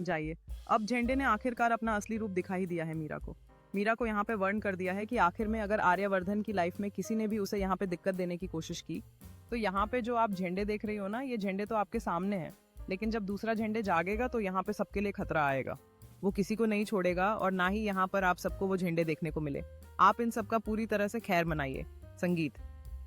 जाइए। अब झंडे ने आखिरकार अपना असली रूप दिखा ही दिया है मीरा को। मीरा को यहाँ पे वर्ण कर दिया है कि आखिर में अगर आर्यवर्धन की लाइफ में किसी ने भी उसे यहाँ पे दिक्कत देने की कोशिश की, तो यहाँ पे जो आप झंडे देख रही हो ना, ये झंडे तो आपके सामने हैं, लेकिन जब दूसरा झंडे जागेगा तो यहाँ पे सबके लिए खतरा आएगा। वो किसी को नहीं छोड़ेगा और ना ही यहाँ पर आप सबको वो झंडे देखने को मिले। आप इन सबका पूरी तरह से खैर मनाइए। संगीत।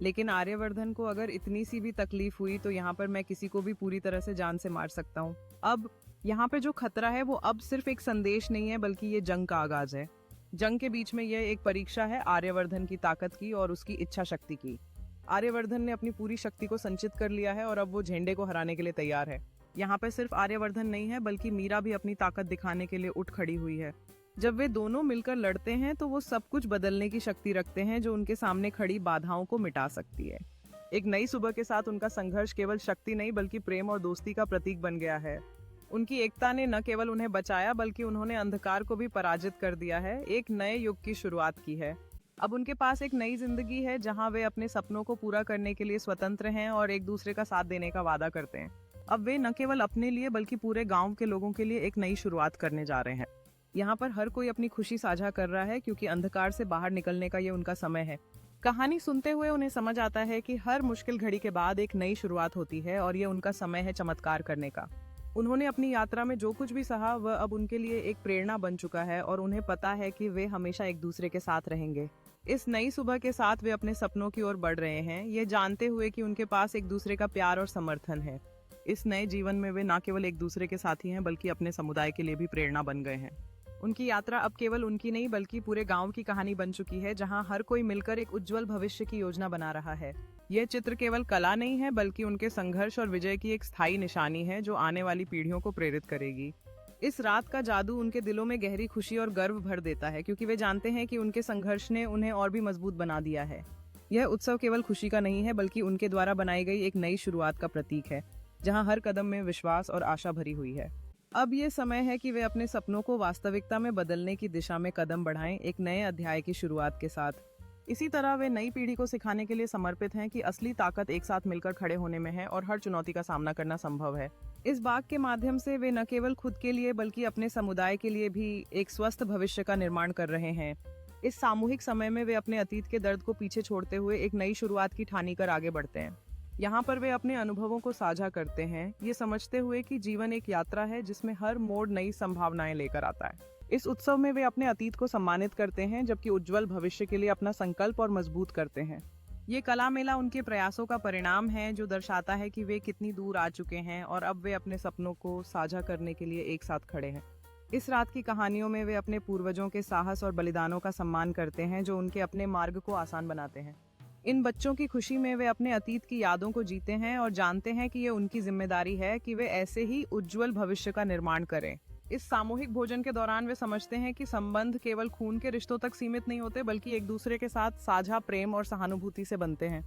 लेकिन आर्यवर्धन को अगर इतनी सी भी तकलीफ हुई तो यहाँ पर मैं किसी को भी पूरी तरह से जान से मार सकता हूँ। अब यहाँ पे जो खतरा है वो अब सिर्फ एक संदेश नहीं है, बल्कि ये जंग का आगाज है। जंग के बीच में यह एक परीक्षा है आर्यवर्धन की ताकत की और उसकी इच्छा शक्ति की। आर्यवर्धन ने अपनी पूरी शक्ति को संचित कर लिया है और अब वो झंडे को हराने के लिए तैयार है। यहाँ पे सिर्फ आर्यवर्धन नहीं है, बल्कि मीरा भी अपनी ताकत दिखाने के लिए उठ खड़ी हुई है। जब वे दोनों मिलकर लड़ते हैं तो वो सब कुछ बदलने की शक्ति रखते हैं, जो उनके सामने खड़ी बाधाओं को मिटा सकती है। एक नई सुबह के साथ उनका संघर्ष केवल शक्ति नहीं, बल्कि प्रेम और दोस्ती का प्रतीक बन गया है। उनकी एकता ने न केवल उन्हें बचाया, बल्कि उन्होंने अंधकार को भी पराजित कर दिया है, एक नए युग की शुरुआत की है। अब उनके पास एक नई जिंदगी है, जहां वे अपने सपनों को पूरा करने के लिए स्वतंत्र हैं और एक दूसरे का साथ देने का वादा करते हैं। अब वे न केवल अपने लिए बल्कि पूरे गांव के लोगों के लिए एक नई शुरुआत करने जा रहे हैं। यहाँ पर हर कोई अपनी खुशी साझा कर रहा है, क्योंकि अंधकार से बाहर निकलने का ये उनका समय है। कहानी सुनते हुए उन्हें समझ आता है कि हर मुश्किल घड़ी के बाद एक नई शुरुआत होती है और ये उनका समय है चमत्कार करने का। उन्होंने अपनी यात्रा में जो कुछ भी सहा वह अब उनके लिए एक प्रेरणा बन चुका है और उन्हें पता है कि वे हमेशा एक दूसरे के साथ रहेंगे। इस नई सुबह के साथ वे अपने सपनों की ओर बढ़ रहे हैं, ये जानते हुए कि उनके पास एक दूसरे का प्यार और समर्थन है। इस नए जीवन में वे न केवल एक दूसरे के साथी हैं, बल्कि अपने समुदाय के लिए भी प्रेरणा बन गए हैं। उनकी यात्रा अब केवल उनकी नहीं, बल्कि पूरे गांव की कहानी बन चुकी है, जहां हर कोई मिलकर एक उज्जवल भविष्य की योजना बना रहा है। यह चित्र केवल कला नहीं है, बल्कि उनके संघर्ष और विजय की एक स्थायी निशानी है, जो आने वाली पीढ़ियों को प्रेरित करेगी। इस रात का जादू उनके दिलों में गहरी खुशी और गर्व भर देता है, क्योंकि वे जानते हैं कि उनके संघर्ष ने उन्हें और भी मजबूत बना दिया है। यह उत्सव केवल खुशी का नहीं है, बल्कि उनके द्वारा बनाई गई एक नई शुरुआत का प्रतीक है, जहां हर कदम में विश्वास और आशा भरी हुई है। अब ये समय है कि वे अपने सपनों को वास्तविकता में बदलने की दिशा में कदम बढ़ाएं, एक नए अध्याय की शुरुआत के साथ। इसी तरह वे नई पीढ़ी को सिखाने के लिए समर्पित हैं कि असली ताकत एक साथ मिलकर खड़े होने में है और हर चुनौती का सामना करना संभव है। इस बाग के माध्यम से वे न केवल खुद के लिए, बल्कि अपने समुदाय के लिए भी एक स्वस्थ भविष्य का निर्माण कर रहे हैं। इस सामूहिक समय में वे अपने अतीत के दर्द को पीछे छोड़ते हुए एक नई शुरुआत की ठानी कर आगे बढ़ते हैं। यहाँ पर वे अपने अनुभवों को साझा करते हैं, ये समझते हुए कि जीवन एक यात्रा है जिसमें हर मोड़ नई संभावनाएं लेकर आता है। इस उत्सव में वे अपने अतीत को सम्मानित करते हैं, जबकि उज्जवल भविष्य के लिए अपना संकल्प और मजबूत करते हैं। ये कला मेला उनके प्रयासों का परिणाम है, जो दर्शाता है कि वे कितनी दूर आ चुके हैं और अब वे अपने सपनों को साझा करने के लिए एक साथ खड़े हैं। इस रात की कहानियों में वे अपने पूर्वजों के साहस और बलिदानों का सम्मान करते हैं, जो उनके अपने मार्ग को आसान बनाते हैं। इन बच्चों की खुशी में वे अपने अतीत की यादों को जीते हैं और जानते हैं कि ये उनकी जिम्मेदारी है कि वे ऐसे ही उज्जवल भविष्य का निर्माण करें। इस सामूहिक भोजन के दौरान वे समझते हैं कि संबंध केवल खून के रिश्तों तक सीमित नहीं होते, बल्कि एक दूसरे के साथ साझा प्रेम और सहानुभूति से बनते हैं।